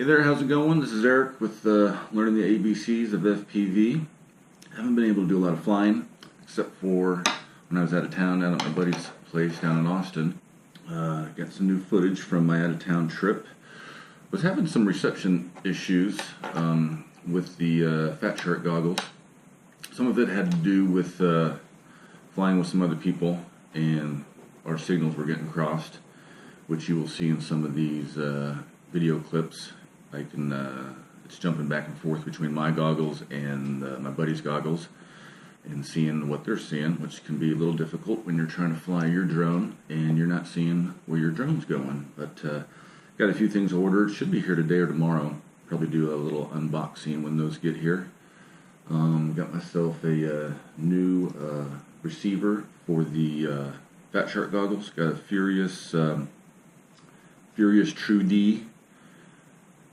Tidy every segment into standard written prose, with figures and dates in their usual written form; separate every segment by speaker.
Speaker 1: Hey there, how's it going? This is Eric with learning the ABCs of FPV. I haven't been able to do a lot of flying, except for when I was out of town down at my buddy's place down in Austin. Got some new footage from my out-of-town trip. Was having some reception issues with the Fat Shark goggles. Some of it had to do with flying with some other people, and our signals were getting crossed, which you will see in some of these video clips. It's jumping back and forth between my goggles and my buddy's goggles and seeing what they're seeing, which can be a little difficult when you're trying to fly your drone and you're not seeing where your drone's going. But got a few things ordered, should be here today or tomorrow. Probably do a little unboxing when those get here. Got myself a new receiver for the Fat Shark goggles. Got a Furious Tru-D,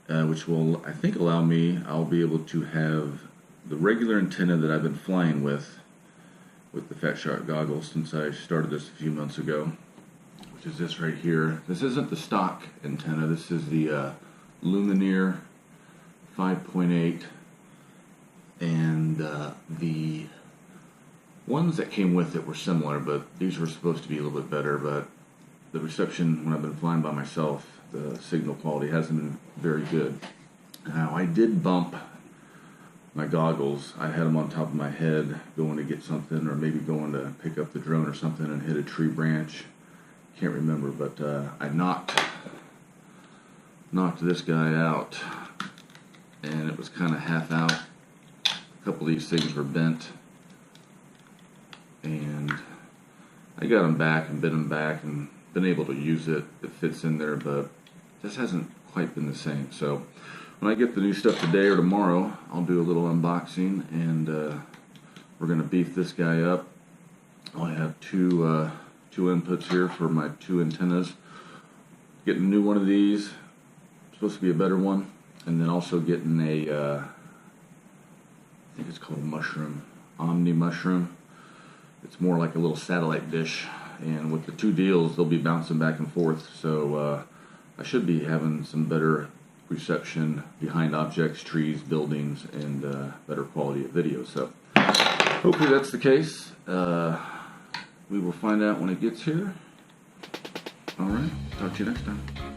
Speaker 1: which will, I think, I'll be able to have the regular antenna that I've been flying with the Fat Shark goggles since I started this a few months ago, which is this right here. This isn't the stock antenna, this is the Lumineer 5.8, and the ones that came with it were similar, but these were supposed to be a little bit better. But the reception when I've been flying by myself, the signal quality hasn't been very good. Now, I did bump my goggles. I had them on top of my head going to get something, or maybe going to pick up the drone or something, and hit a tree branch. Can't remember, but I knocked this guy out, and it was kind of half out. A couple of these things were bent, and I got them back and bent them back and been able to use it. It fits in there, but this hasn't quite been the same. So when I get the new stuff today or tomorrow, I'll do a little unboxing, and we're going to beef this guy up. I have two inputs here for my two antennas. Getting a new one of these, supposed to be a better one, and then also getting a I think it's called Mushroom, Omni Mushroom. It's more like a little satellite dish, and with the two deals, they'll be bouncing back and forth, so I should be having some better reception behind objects, trees, buildings, and better quality of video. So hopefully that's the case. We will find out when it gets here. Alright, talk to you next time.